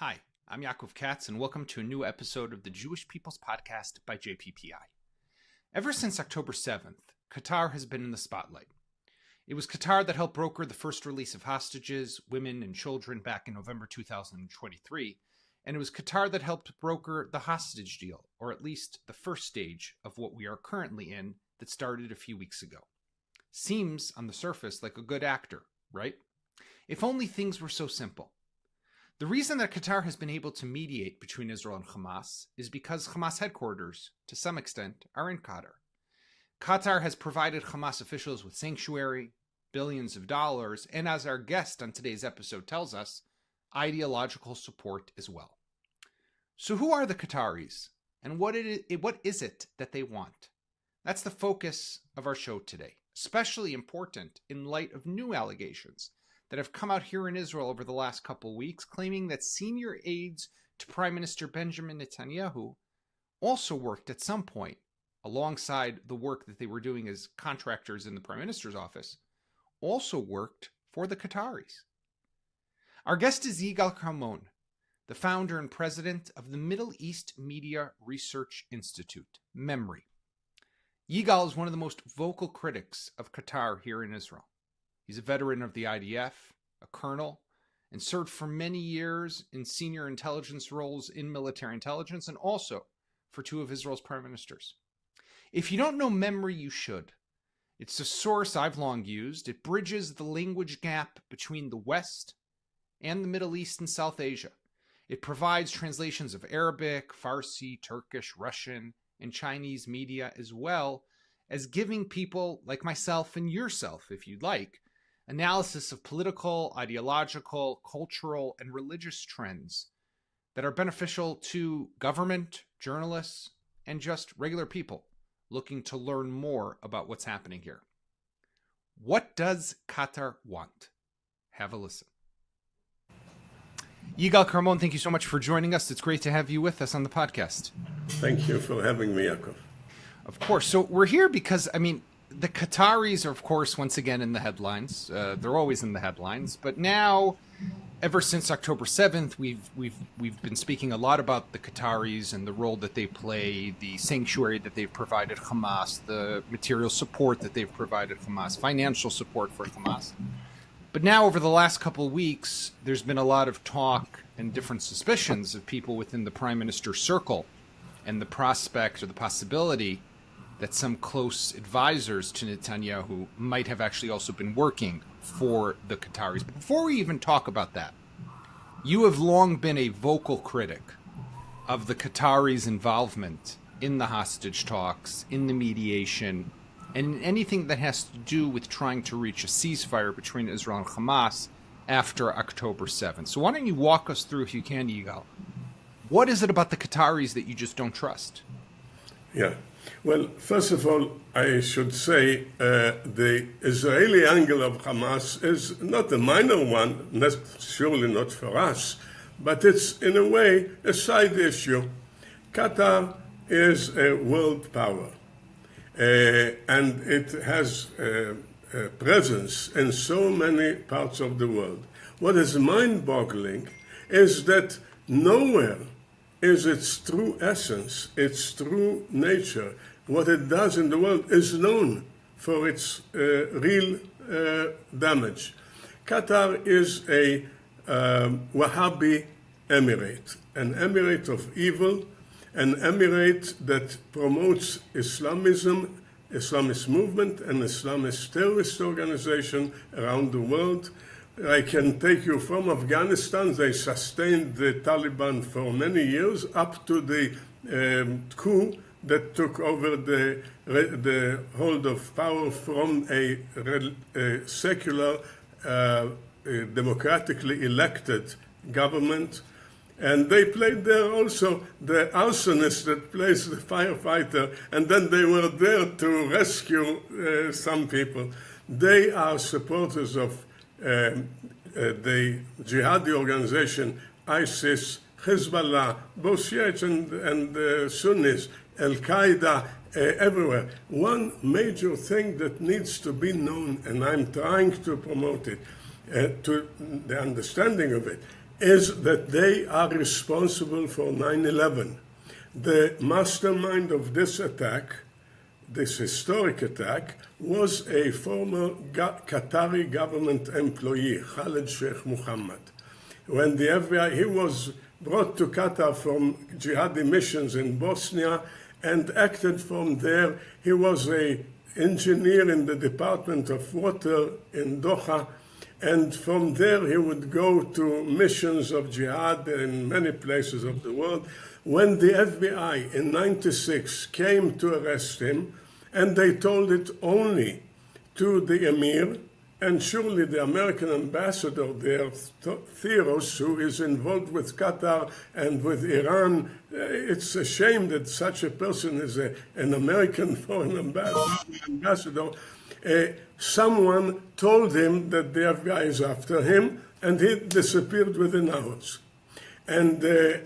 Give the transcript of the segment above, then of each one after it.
Hi, I'm Yaakov Katz, and welcome to a new episode of the Jewish People's Podcast by JPPI. Ever since October 7th, Qatar has been in the spotlight. It was Qatar that helped broker the first release of hostages, women, and children back in November 2023, and it was Qatar that helped broker the hostage deal, or at least the first stage of what we are currently in that started a few weeks ago. Seems, on the surface, like a good actor, right? If only things were so simple. The reason that Qatar has been able to mediate between Israel and Hamas is because Hamas headquarters, to some extent, are in Qatar. Qatar has provided Hamas officials with sanctuary, billions of dollars, and as our guest on today's episode tells us, ideological support as well. So who are the Qataris, and what is it that they want? That's the focus of our show today, especially important in light of new allegations that have come out here in Israel over the last couple weeks, claiming that senior aides to Prime Minister Benjamin Netanyahu also worked at some point, alongside the work that they were doing as contractors in the Prime Minister's office, also worked for the Qataris. Our guest is Yigal Carmon, the founder and president of the Middle East Media Research Institute, MEMRI. Yigal is one of the most vocal critics of Qatar here in Israel. He's a veteran of the IDF, a colonel, and served for many years in senior intelligence roles in military intelligence and also for two of Israel's prime ministers. If you don't know MEMRI, you should. It's a source I've long used. It bridges the language gap between the West and the Middle East and South Asia. It provides translations of Arabic, Farsi, Turkish, Russian, and Chinese media, as well as giving people like myself and yourself, if you'd like, analysis of political, ideological, cultural, and religious trends that are beneficial to government, journalists, and just regular people looking to learn more about what's happening here. What does Qatar want? Have a listen. Yigal Carmon, thank you so much for joining us. It's great to have you with us on the podcast. Thank you for having me, Yaakov. Of course. So we're here because, the Qataris are, of course, once again in the headlines. They're always in the headlines. But now, ever since October 7th, we've been speaking a lot about the Qataris and the role that they play, the sanctuary that they've provided Hamas, the material support that they've provided Hamas, financial support for Hamas. But now, over the last couple of weeks, there's been a lot of talk and different suspicions of people within the Prime Minister's circle and the prospect or the possibility that some close advisors to Netanyahu might have actually also been working for the Qataris. But before we even talk about that, you have long been a vocal critic of the Qataris' involvement in the hostage talks, in the mediation, and in anything that has to do with trying to reach a ceasefire between Israel and Hamas after October 7th. So why don't you walk us through, if you can, Yigal, what is it about the Qataris that you just don't trust? Yeah. Well, first of all, I should say the Israeli angle of Hamas is not a minor one, surely not for us, but it's in a way a side issue. Qatar is a world power, and it has a presence in so many parts of the world. What is mind-boggling is that nowhere is its true essence, its true nature, what it does in the world is known for its real damage. Qatar is a Wahhabi emirate, an emirate of evil, an emirate that promotes Islamism, Islamist movement, and Islamist terrorist organization around the world. I can take you from Afghanistan. They sustained the Taliban for many years, up to the coup that took over the hold of power from a secular, democratically elected government. And they played there also the arsonist that plays the firefighter, and then they were there to rescue some people. They are supporters of the jihadi organization, ISIS, Hezbollah, both Shiites and Sunnis, Al-Qaeda, everywhere. One major thing that needs to be known, and I'm trying to promote it, to the understanding of it, is that they are responsible for 9/11. The mastermind of this attack, this historic attack, was a former Qatari government employee, Khaled Sheikh Mohammed. When the FBI, he was brought to Qatar from jihadi missions in Bosnia and acted from there. He was an engineer in the Department of Water in Doha, and from there he would go to missions of jihad in many places of the world. When the FBI in '96 came to arrest him, and they told it only to the emir, and surely the American ambassador there, Theros, who is involved with Qatar and with Iran, it's a shame that such a person is an American foreign ambassador. Someone told him that the FBI is after him, and he disappeared within hours. And there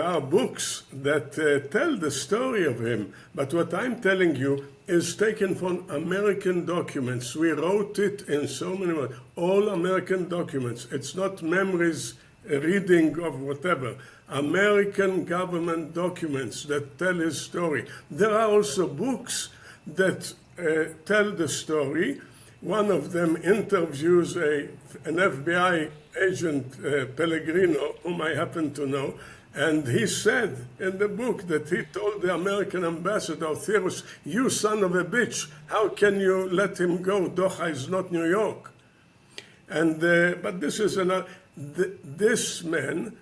are books that tell the story of him, but what I'm telling you is taken from American documents. We wrote it in so many words, all American documents. It's not MEMRI's reading of whatever. American government documents that tell his story. There are also books that tell the story. One of them interviews an FBI agent, Pellegrino, whom I happen to know, and he said in the book that he told the American ambassador, Theros, you son of a bitch, how can you let him go? Doha is not New York. And but this is this man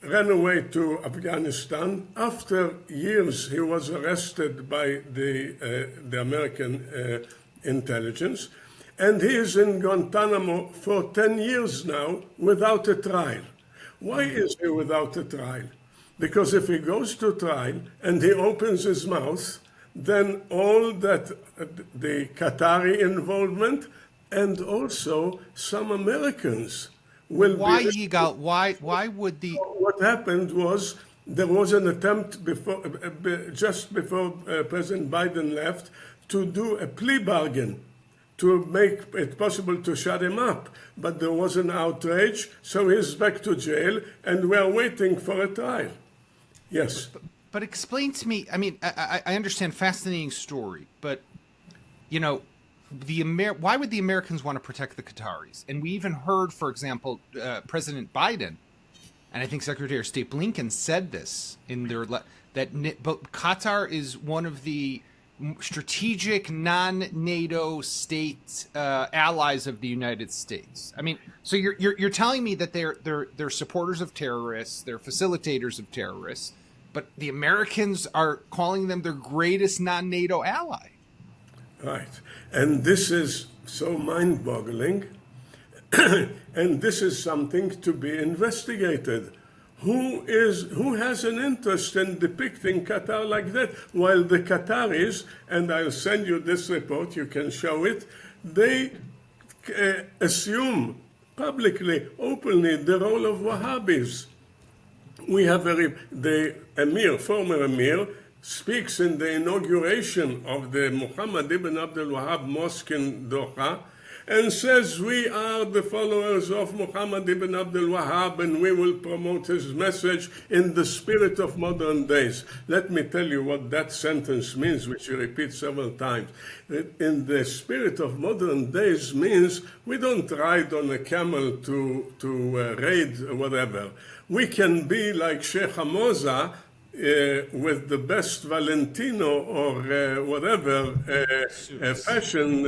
ran away to Afghanistan. After years, he was arrested by the American intelligence, and he is in Guantanamo for 10 years now without a trial. Why is he without a trial? Because if he goes to trial and he opens his mouth, then all that the Qatari involvement and also some Americans will why, be... Yigal? Why would the... What happened was there was an attempt just before President Biden left to do a plea bargain to make it possible to shut him up. But there was an outrage, so he's back to jail, and we're waiting for a trial. Yes. But explain to me, I mean, I understand, fascinating story, but, why would the Americans want to protect the Qataris? And we even heard, for example, President Biden, and I think Secretary of State Blinken said this in their that Qatar is one of the strategic non-NATO state allies of the United States. I mean, so you're telling me that they're supporters of terrorists, they're facilitators of terrorists, but the Americans are calling them their greatest non-NATO ally. Right, and this is so mind-boggling, and this is something to be investigated. Who has an interest in depicting Qatar like that? While the Qataris, and I'll send you this report, you can show it, they assume publicly, openly, the role of Wahhabis. We have the emir, former emir, speaks in the inauguration of the Muhammad ibn Abdul Wahhab Mosque in Doha, and says, we are the followers of Muhammad ibn Abdul Wahhab, and we will promote his message in the spirit of modern days. Let me tell you what that sentence means, which you repeat several times. In the spirit of modern days means we don't ride on a camel to raid whatever. We can be like Sheikh Hamoza, with the best Valentino or whatever fashion,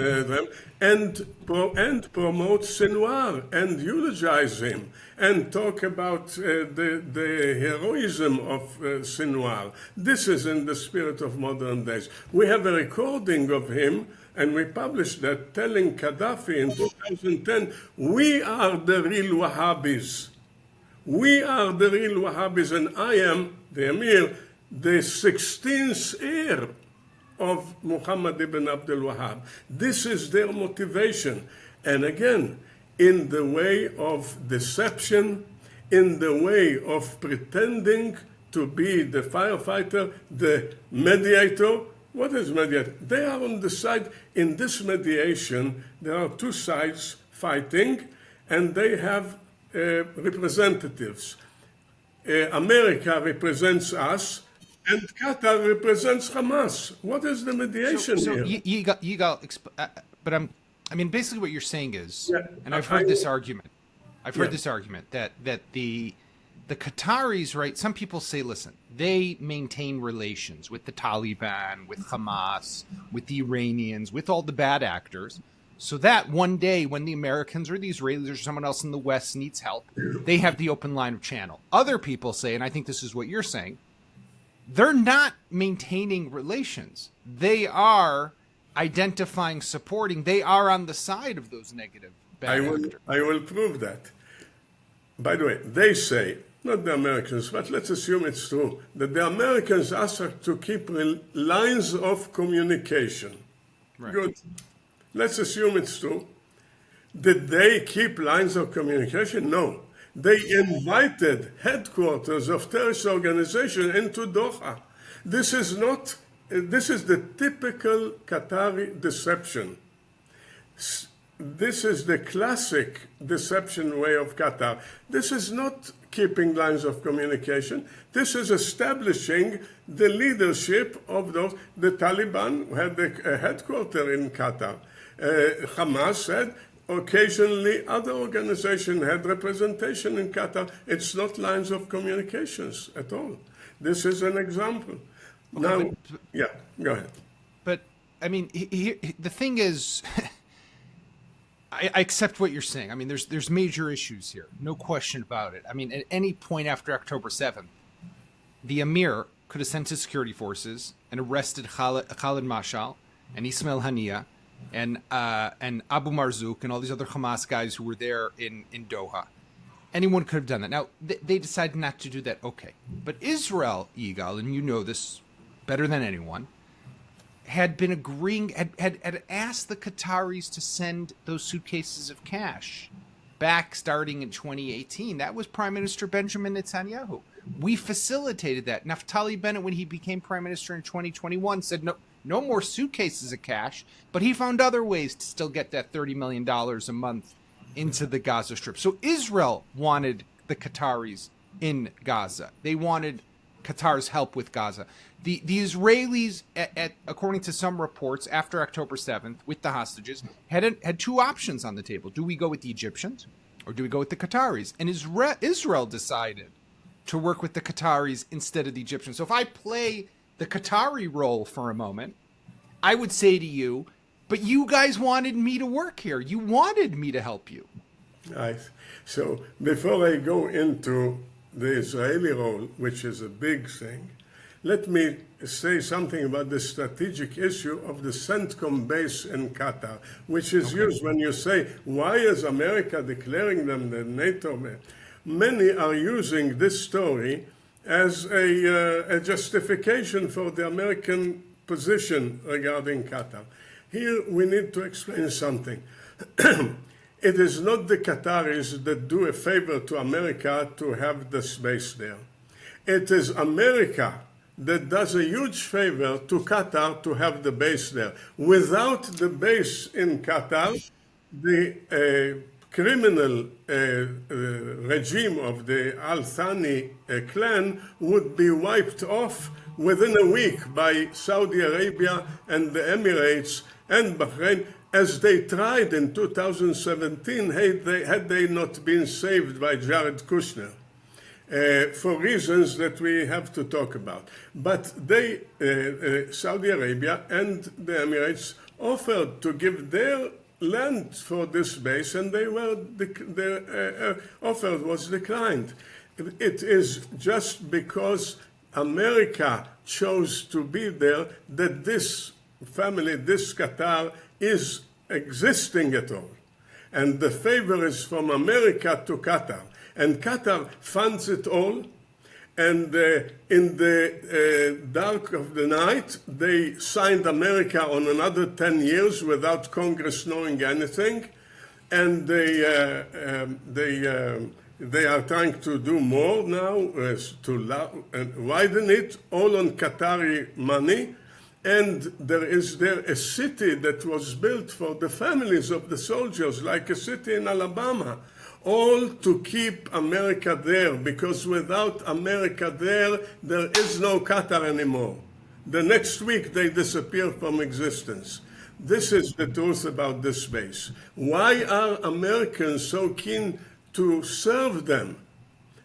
and promote Sinwar and eulogize him and talk about the heroism of Sinwar. This is in the spirit of modern days. We have a recording of him, and we published that, telling Gaddafi in 2010, we are the real Wahhabis. We are the real Wahhabis, and I am, the Emir, the 16th heir of Muhammad ibn Abdul Wahhab. This is their motivation. And again, in the way of deception, in the way of pretending to be the firefighter, the mediator. What is mediator? They are on the side. In this mediation, there are two sides fighting, and they have representatives. America represents us, and Qatar represents Hamas. What is the mediation So here? basically what you're saying is, Yeah, and I've heard this argument. I've heard this argument that the Qataris, right? Some people say, listen, they maintain relations with the Taliban, with Hamas, with the Iranians, with all the bad actors, so that one day when the Americans or the Israelis or someone else in the West needs help, they have the open line of channel. Other people say, and I think this is what you're saying, they're not maintaining relations. They are identifying, supporting. They are on the side of those negative bad actors. I will prove that. By the way, they say, not the Americans, but let's assume it's true, that the Americans ask us to keep lines of communication. Right. Good. Let's assume it's true. Did they keep lines of communication? No. They invited headquarters of terrorist organization into Doha. This is the typical Qatari deception. This is the classic deception way of Qatar. This is not keeping lines of communication. This is establishing the leadership of those. The Taliban had a headquarters in Qatar. Hamas had occasionally other organizations had representation in Qatar. It's not lines of communications at all. This is an example. Okay, Go ahead. But the thing is, I accept what you're saying. I mean, there's major issues here, no question about it. I mean, at any point after October 7th, the Emir could have sent his security forces and arrested Khalid Mashal and Ismail Haniya and Abu Marzouk and all these other Hamas guys who were there in Doha. Anyone could have done that. Now, they decided not to do that. Okay. But Israel, Yigal, and you know this better than anyone, had been agreeing, had asked the Qataris to send those suitcases of cash back starting in 2018. That was Prime Minister Benjamin Netanyahu. We facilitated that. Naftali Bennett, when he became Prime Minister in 2021, said no more suitcases of cash, but he found other ways to still get that $30 million a month into the Gaza Strip. So Israel wanted the Qataris in Gaza. They wanted Qatar's help with Gaza. The Israelis, according to some reports, after October 7th, with the hostages, had two options on the table. Do we go with the Egyptians or do we go with the Qataris? And Israel decided to work with the Qataris instead of the Egyptians. So if I play the Qatari role for a moment, I would say to you, but you guys wanted me to work here. You wanted me to help you. Nice. So before I go into the Israeli role, which is a big thing, let me say something about the strategic issue of the CENTCOM base in Qatar, which is used when you say, why is America declaring them the NATO base? Many are using this story as a justification for the American position regarding Qatar. Here we need to explain something. It is not the Qataris that do a favor to America to have the space there. It is America that does a huge favor to Qatar to have the base there. Without the base in Qatar, the criminal regime of the Al Thani clan would be wiped off within a week by Saudi Arabia and the Emirates and Bahrain, as they tried in 2017 had they not been saved by Jared Kushner. For reasons that we have to talk about. But they, Saudi Arabia and the Emirates, offered to give their land for this base, and their offer was declined. It is just because America chose to be there that this family, this Qatar, is existing at all. And the favor is from America to Qatar. And Qatar funds it all. And in the dark of the night, they signed America on another 10 years without Congress knowing anything. And they are trying to do more now, to widen it, all on Qatari money. And there is there a city that was built for the families of the soldiers, like a city in Alabama. all to keep America there, because without America there is no Qatar anymore. The next week they disappear from existence. This is the truth about this base. Why are Americans so keen to serve them?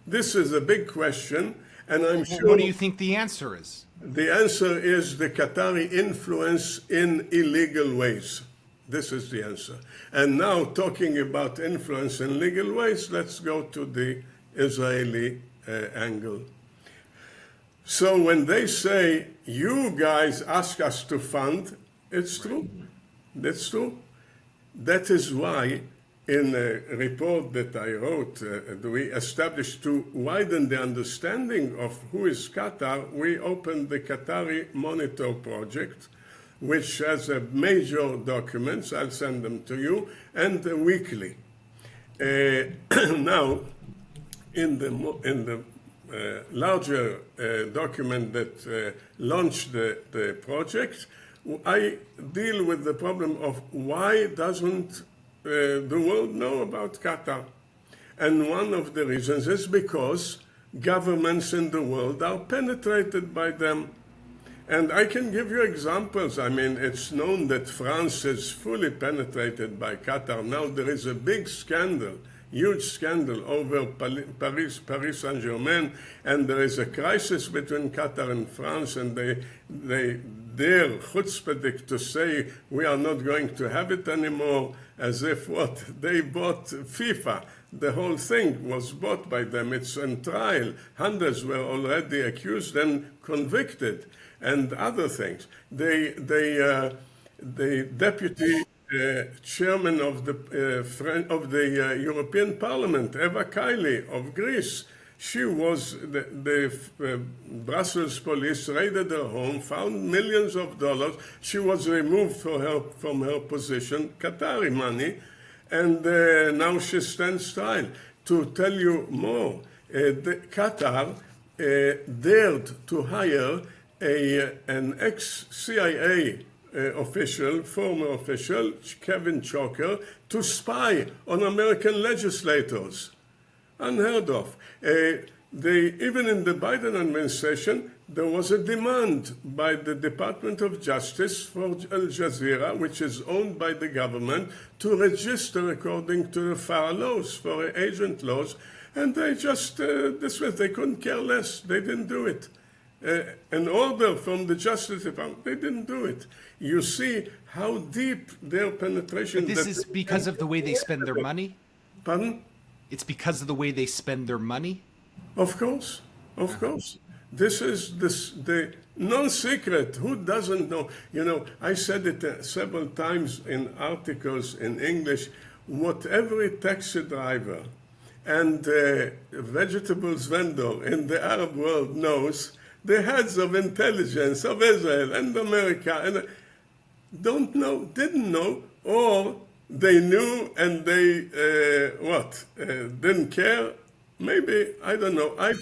This is a big question, and I'm sure... What do you think the answer is? The answer is the Qatari influence in illegal ways. This is the answer. And now, talking about influence in legal ways, let's go to the Israeli angle. So when they say, you guys ask us to fund, it's true. That's true. That is why in a report that I wrote, we established to widen the understanding of who is Qatar, we opened the Qatari Monitor Project, which has major documents, I'll send them to you, and weekly. Now, in the larger document that launched the project, I deal with the problem of why doesn't the world know about Qatar? And one of the reasons is because governments in the world are penetrated by them. And I can give you examples. I mean, it's known that France is fully penetrated by Qatar. Now there is a big scandal, huge scandal over Paris Saint-Germain, and there is a crisis between Qatar and France, and they dare chutzpahdik to say we are not going to have it anymore, as if what? They bought FIFA. The whole thing was bought by them. It's on trial. Hundreds were already accused and convicted, and other things. The deputy chairman of the European Parliament, Eva Kaili of Greece, she was the Brussels police raided her home, found millions of dollars. She was removed from her position, Qatari money, and now she stands trial. To tell you more, Qatar dared to hire an ex-CIA official, former official, Kevin Choker, to spy on American legislators. Unheard of. Even in the Biden administration, there was a demand by the Department of Justice for Al Jazeera, which is owned by the government, to register according to the FAR laws, for agent laws, and they just, they couldn't care less. They didn't do it. An order from the Justice Department, they didn't do it. You see how deep their penetration... But this is because of the way they spend their money? Pardon? It's because of the way they spend their money? Of course, of course. This is the non-secret. Who doesn't know? You know, I said it several times in articles in English. What every taxi driver and vegetables vendor in the Arab world knows, the heads of intelligence of Israel and America and don't know, didn't know, or they knew and they didn't care. Maybe, I don't know. I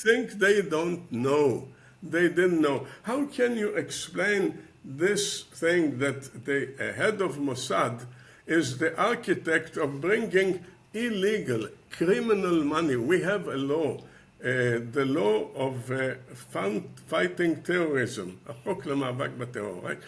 think they don't know. They didn't know. How can you explain this thing that the head of Mossad is the architect of bringing illegal, criminal money? We have a law, the law of fighting terrorism, החוק למאבק בטרור, right?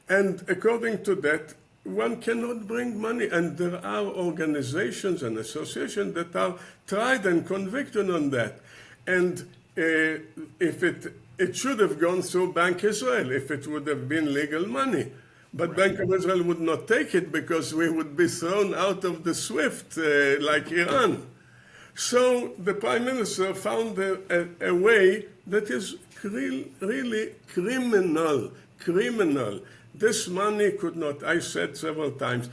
And according to that, one cannot bring money, and there are organizations and associations that are tried and convicted on that. And if it should have gone through Bank Israel, if it would have been legal money. But Bank of Israel would not take it because we would be thrown out of the SWIFT like Iran. So the Prime Minister found a way that is really criminal. This money could not, I said several times,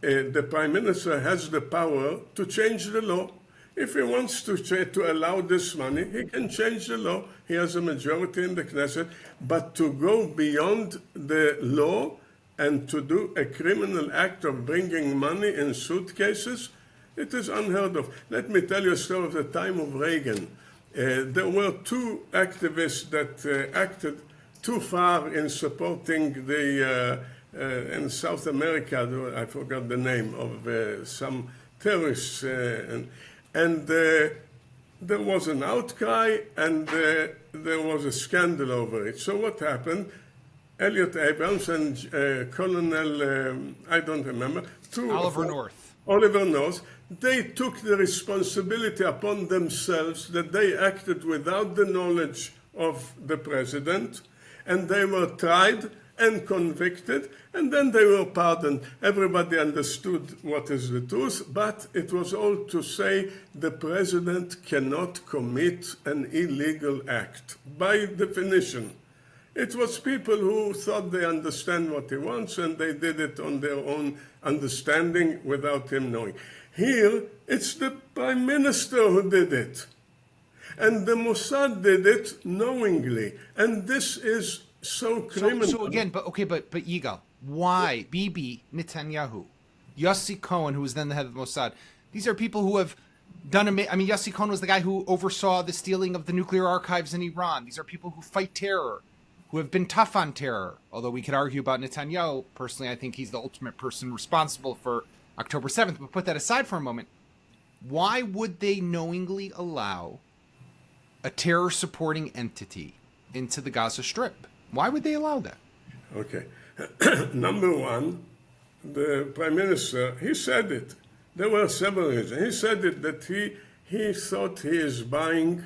the Prime Minister has the power to change the law. If he wants to allow this money, he can change the law. He has a majority in the Knesset. But to go beyond the law and to do a criminal act of bringing money in suitcases, it is unheard of. Let me tell you a story of the time of Reagan. There were two activists that acted too far in supporting the, in South America, I forgot the name of some terrorists, and there was an outcry, and there was a scandal over it. So what happened? Elliot Abrams and Colonel, I don't remember, Oliver North, they took the responsibility upon themselves that they acted without the knowledge of the president, and they were tried and convicted, and then they were pardoned. Everybody understood what is the truth, but it was all to say the president cannot commit an illegal act, by definition. It was people who thought they understand what he wants, and they did it on their own understanding without him knowing. Here, it's the prime minister who did it. And the Mossad did it knowingly. And this is so criminal. So again, but Yigal, why Bibi Netanyahu, Yossi Cohen, who was then the head of the Mossad, these are people who have done, Yossi Cohen was the guy who oversaw the stealing of the nuclear archives in Iran. These are people who fight terror, who have been tough on terror. Although we could argue about Netanyahu, personally, I think he's the ultimate person responsible for October 7th. But put that aside for a moment. Why would they knowingly allow a terror-supporting entity into the Gaza Strip? Why would they allow that? Okay. Number one, the prime minister, he said it. There were several reasons. He said it that he thought he is buying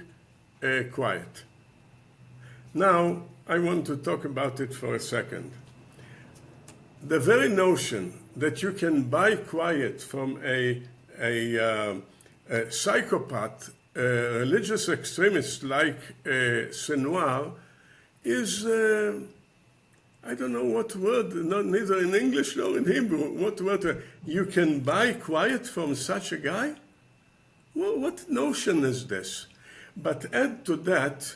quiet. Now, I want to talk about it for a second. The very notion that you can buy quiet from a psychopath, religious extremist like Sinwar is, I don't know what word, neither in English nor in Hebrew, what word, you can buy quiet from such a guy? Well, what notion is this? But add to that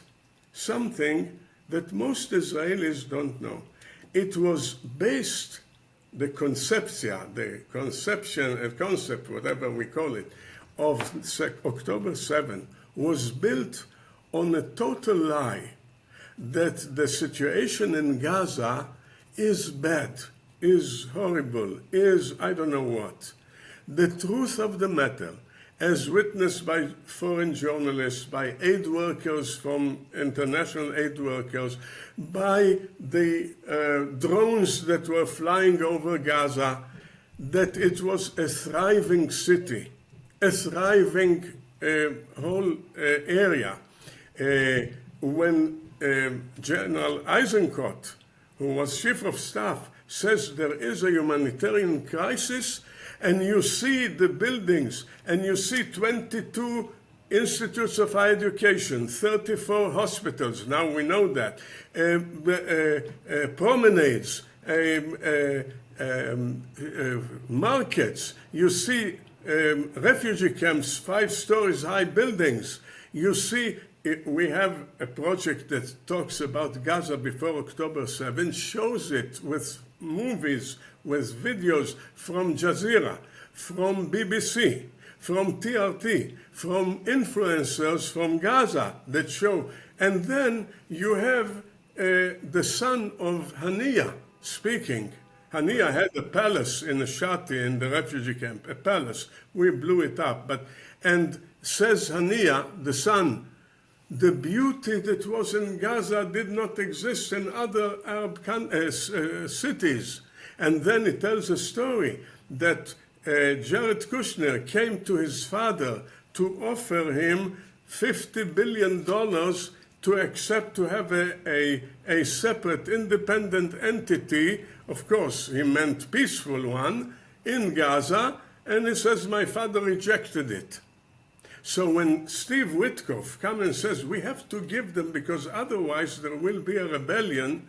something that most Israelis don't know. It was based, the concept, whatever we call it, of October 7 was built on a total lie that the situation in Gaza is bad, is horrible, is I don't know what. The truth of the matter, as witnessed by foreign journalists, by aid workers from international aid workers, by the drones that were flying over Gaza, that it was a thriving city, a thriving whole area. When General Eisenkot, who was chief of staff, says there is a humanitarian crisis, and you see the buildings, and you see 22 institutes of higher education, 34 hospitals, now we know that, promenades, markets, you see refugee camps, 5 stories high buildings, you see we have a project that talks about Gaza before October 7, shows it with movies, with videos from Jazeera, from BBC, from TRT, from influencers from Gaza that show. And then you have the son of Hania speaking. Hania had a palace in a Shati in the refugee camp, a palace. We blew it up. And says Hania, the son, the beauty that was in Gaza did not exist in other Arab cities. And then he tells a story that Jared Kushner came to his father to offer him $50 billion to accept to have a separate independent entity. Of course, he meant peaceful one in Gaza. And he says, my father rejected it. So when Steve Witkoff comes and says, we have to give them because otherwise there will be a rebellion,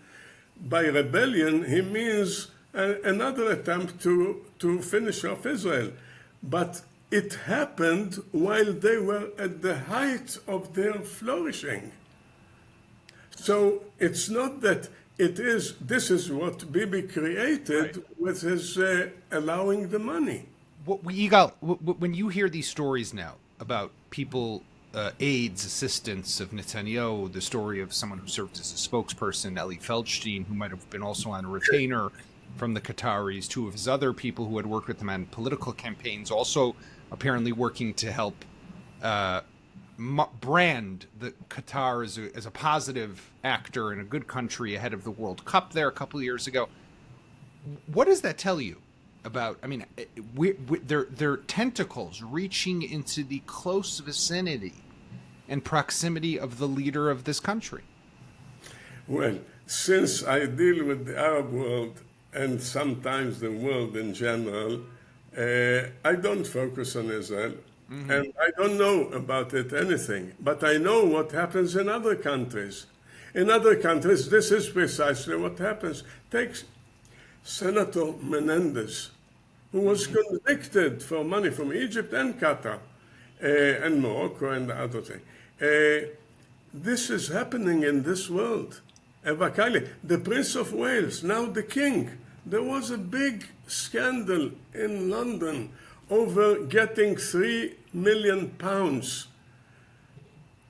by rebellion he means another attempt to finish off Israel. But it happened while they were at the height of their flourishing. So it's not that this is what Bibi created with his allowing the money. Yigal, when you hear these stories now, about people, aides, assistants of Netanyahu, the story of someone who served as a spokesperson, Eli Feldstein, who might have been also on a retainer, from the Qataris, two of his other people who had worked with him on political campaigns, also apparently working to help brand the Qatar as a positive actor and a good country ahead of the World Cup there a couple of years ago. What does that tell you about? I mean, they're tentacles reaching into the close vicinity and proximity of the leader of this country. Well, since I deal with the Arab world and sometimes the world in general, I don't focus on Israel. Mm-hmm. And I don't know about it anything, but I know what happens in other countries. In other countries, this is precisely what happens. Take Senator Menendez, who was convicted for money from Egypt and Qatar, and Morocco and other things. This is happening in this world. Evakali, the Prince of Wales, now the King. There was a big scandal in London over getting £3 million.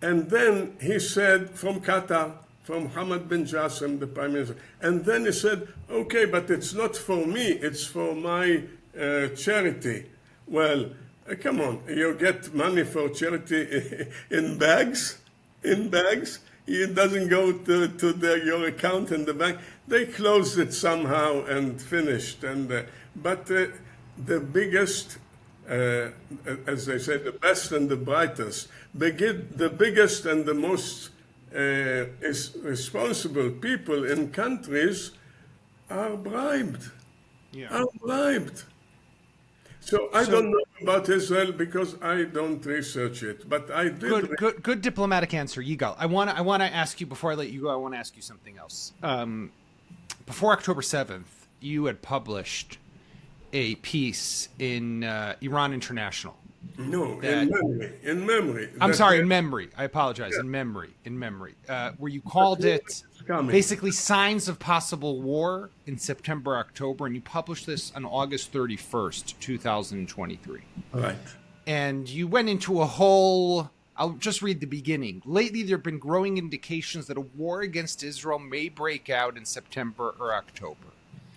And then he said, from Qatar, from Hamad bin Jassim, the Prime Minister, and then he said, okay, but it's not for me, it's for my charity. Well, come on, you get money for charity in bags? In bags? It doesn't go to your account in the bank. They closed it somehow and finished. But the biggest, as they say, the best and the brightest, the biggest and the most responsible people in countries are bribed. Yeah. Are bribed. So I don't know about Israel because I don't research it, but I did. Good diplomatic answer, Yigal. I want to ask you, before I let you go, I want to ask you something else. Before October 7th, you had published a piece in Iran International. No, in MEMRI. I'm sorry, in MEMRI. I apologize. Yeah. In MEMRI, where you called it basically signs of possible war in September, October, and you published this on August 31st, 2023. Right. And you went into a whole, I'll just read the beginning. Lately, there have been growing indications that a war against Israel may break out in September or October.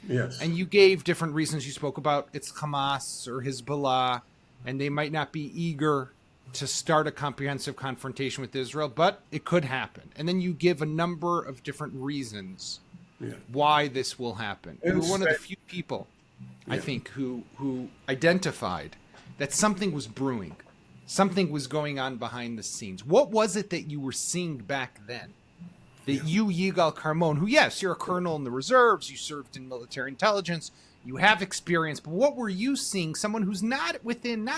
Yes. And you gave different reasons. You spoke about it's Hamas or Hezbollah, and they might not be eager to start a comprehensive confrontation with Israel, but it could happen. And then you give a number of different reasons why this will happen. You were one of the few people, I think, who identified that something was brewing. Something was going on behind the scenes. What was it that you were seeing back then? That you, Yigal Carmon, who, yes, you're a colonel in the reserves, you served in military intelligence, you have experience, but what were you seeing? Someone who's not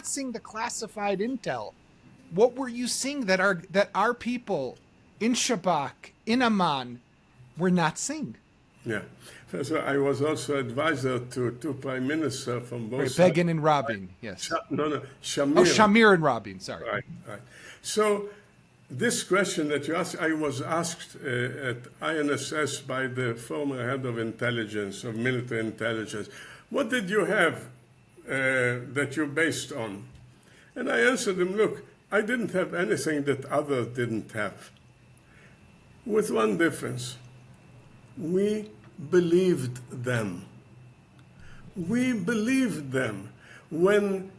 seeing the classified intel. What were you seeing that our people in Shabak, in Amman, were not seeing? Yeah. So I was also advisor to two prime ministers from both sides. Begin and Rabin, yes. Shamir. Oh, Shamir and Rabin, sorry. Right. So this question that you asked, I was asked at INSS by the former head of intelligence, of military intelligence, what did you have that you based on? And I answered him, look, I didn't have anything that others didn't have. With one difference. We believed them. We believed them. When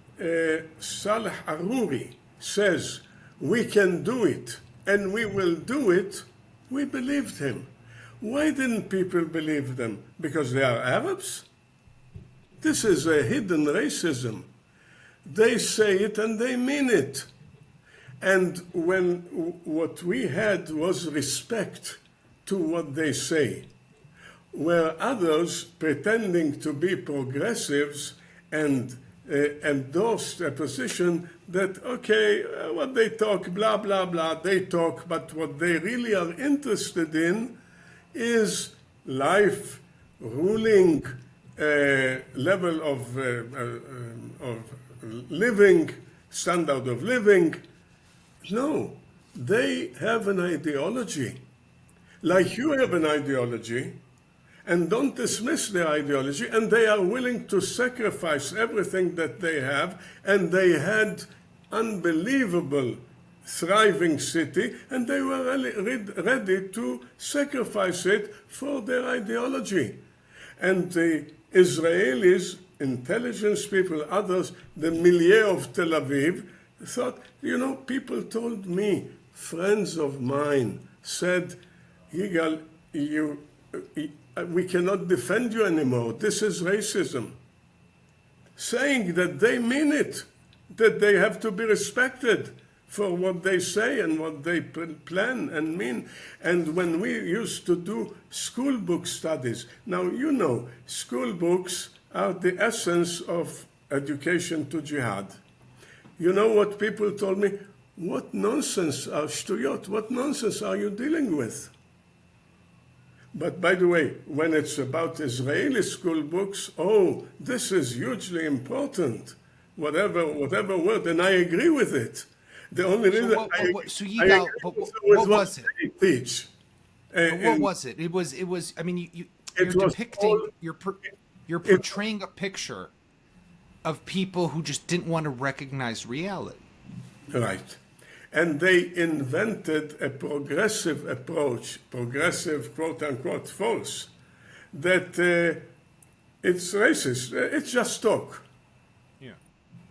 Saleh Aruri says, we can do it, and we will do it, we believed him. Why didn't people believe them? Because they are Arabs? This is a hidden racism. They say it and they mean it. And when what we had was respect to what they say, where others pretending to be progressives and endorsed a position that, okay, what they talk, blah, blah, blah, they talk, but what they really are interested in is life, ruling, level of living, standard of living. No, they have an ideology. Like you have an ideology, and don't dismiss their ideology, and they are willing to sacrifice everything that they have, and they had unbelievable thriving city, and they were ready to sacrifice it for their ideology. And the Israelis, intelligence people, others, the milieu of Tel Aviv, thought, people told me, friends of mine said, Yigal, we cannot defend you anymore. This is racism. Saying that they mean it, that they have to be respected for what they say and what they plan and mean. And when we used to do school book studies, now school books are the essence of education to jihad. You know what people told me? What nonsense are shtuyot? What nonsense are you dealing with? But by the way, when it's about Israeli school books, this is hugely important. Whatever word, and I agree with it. The only reason what was it? They teach. What was it? It was. I mean, you're depicting. You're portraying a picture of people who just didn't want to recognize reality. Right. And they invented a progressive approach, progressive, quote unquote, false, that it's racist. It's just talk. Yeah.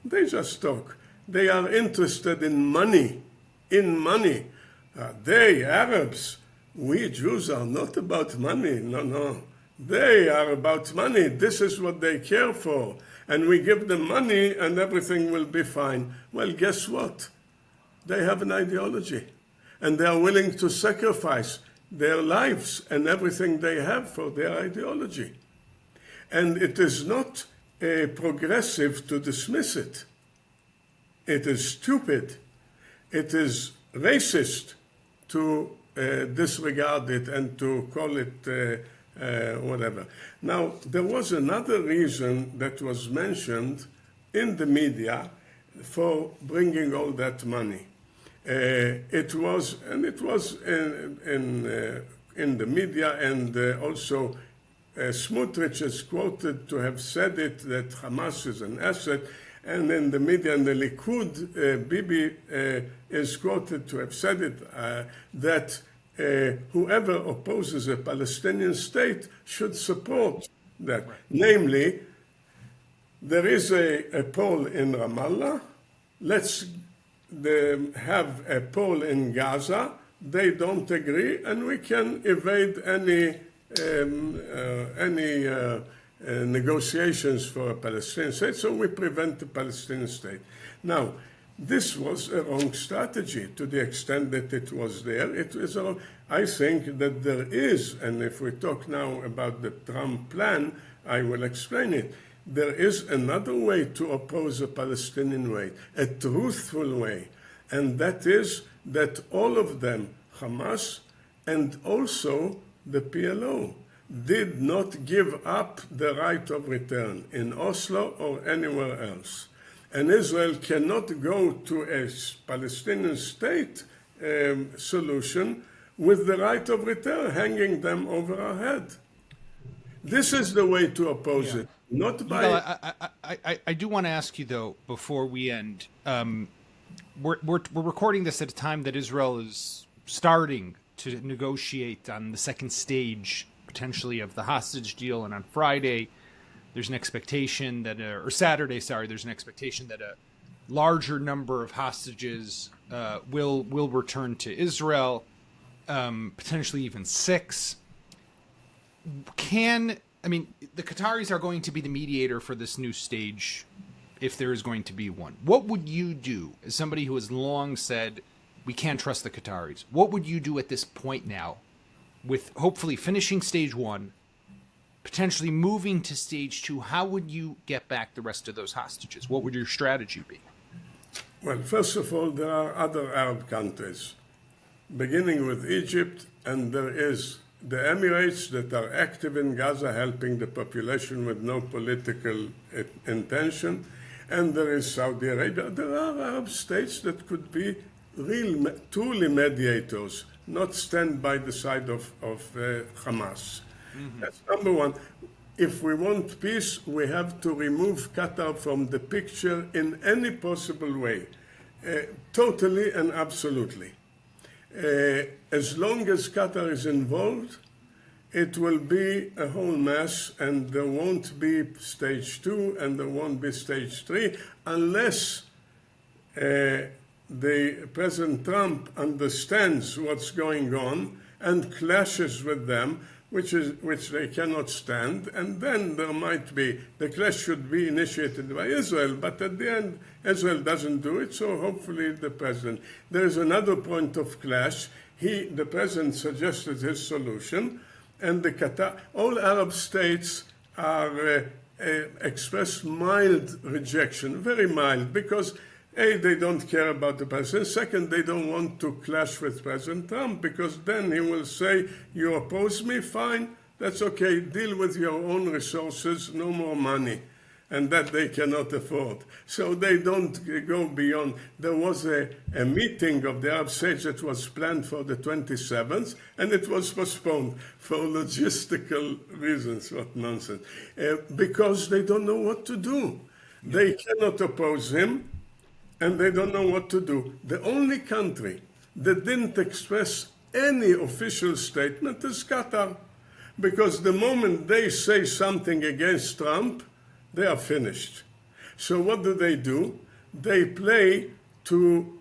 They just talk. They are interested in money. They, Arabs, we Jews are not about money. No. They are about money. This is what they care for. And we give them money and everything will be fine. Well, guess what? They have an ideology. And they are willing to sacrifice their lives and everything they have for their ideology. And it is not progressive to dismiss it. It is stupid. It is racist to disregard it and to call it whatever. Now, there was another reason that was mentioned in the media for bringing all that money. It was in the media, and also Smotrich is quoted to have said it, that Hamas is an asset, and in the media and the Likud, Bibi is quoted to have said it, that whoever opposes a Palestinian state should support that. Right. Namely, there is a poll in Ramallah. Let's have a poll in Gaza. They don't agree, and we can evade any negotiations for a Palestinian state, so we prevent the Palestinian state. Now, this was a wrong strategy to the extent that it was there. It is I think that there is, and if we talk now about the Trump plan, I will explain it. There is another way to oppose a Palestinian way, a truthful way, and that is that all of them, Hamas and also the PLO, did not give up the right of return in Oslo or anywhere else. And Israel cannot go to a Palestinian state solution with the right of return hanging them over our head. This is the way to oppose it, not by... I do want to ask you, though, before we end, we're recording this at a time that Israel is starting to negotiate on the second stage, potentially, of the hostage deal, and on Friday, there's an expectation that, or Saturday, sorry, there's an expectation that a larger number of hostages will return to Israel, potentially even 6. The Qataris are going to be the mediator for this new stage, if there is going to be one. What would you do, as somebody who has long said, we can't trust the Qataris? What would you do at this point now, with hopefully finishing stage 1, potentially moving to stage 2? How would you get back the rest of those hostages? What would your strategy be? Well, first of all, there are other Arab countries, beginning with Egypt, and there is the Emirates that are active in Gaza, helping the population with no political intention, and there is Saudi Arabia. There are Arab states that could be truly mediators, not stand by the side of Hamas. Mm-hmm. That's number one. If we want peace, we have to remove Qatar from the picture in any possible way, totally and absolutely. As long as Qatar is involved, it will be a whole mess, and there won't be stage 2 and there won't be stage 3 unless President Trump understands what's going on and clashes with them, which they cannot stand, and then there might be, the clash should be initiated by Israel, but at the end, Israel doesn't do it, so hopefully the president. There is another point of clash. The president suggested his solution, and the Qatar, all Arab states are expressed mild rejection, very mild, because A, they don't care about the president. Second, they don't want to clash with President Trump, because then he will say, you oppose me, fine, that's okay, deal with your own resources, no more money, and that they cannot afford. So they don't go beyond. There was a meeting of the Arab states that was planned for the 27th, and it was postponed for logistical reasons. What nonsense. Because they don't know what to do. They cannot oppose him, and they don't know what to do. The only country that didn't express any official statement is Qatar, because the moment they say something against Trump, they are finished. So what do? They play to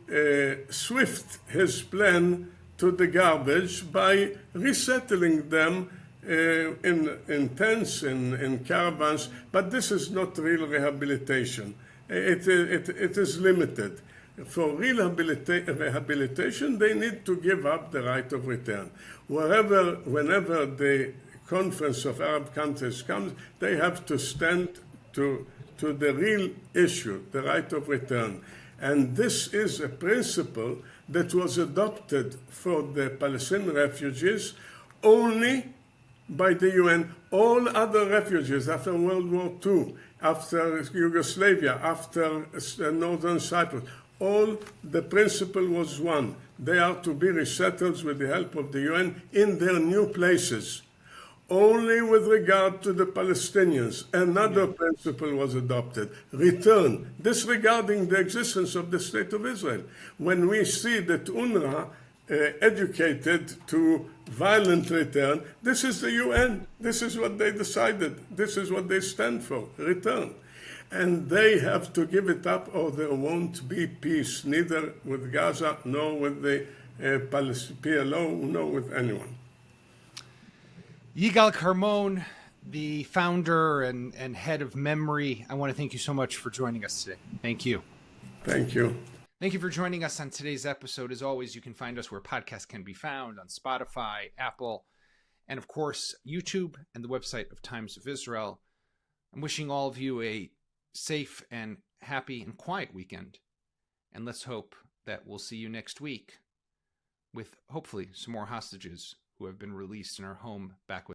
swift his plan to the garbage by resettling them in tents, in caravans, but this is not real rehabilitation. It is limited. For real rehabilitation, they need to give up the right of return. Whenever the Conference of Arab Countries comes, they have to stand to the real issue, the right of return. And this is a principle that was adopted for the Palestinian refugees only by the UN. All other refugees after World War II, after Yugoslavia, after Northern Cyprus, all the principle was one. They are to be resettled with the help of the UN in their new places. Only with regard to the Palestinians, another principle was adopted: return, disregarding the existence of the State of Israel. When we see that UNRWA educated to violent return, this is the UN. This is what they decided. This is what they stand for, return. And they have to give it up, or there won't be peace, neither with Gaza, nor with the PLO, nor with anyone. Yigal Carmon, the founder and head of MEMRI, I want to thank you so much for joining us today. Thank you. Thank you. Thank you for joining us on today's episode. As always, you can find us where podcasts can be found, on Spotify, Apple, and of course, YouTube and the website of Times of Israel. I'm wishing all of you a safe and happy and quiet weekend. And let's hope that we'll see you next week with hopefully some more hostages who have been released in our home back with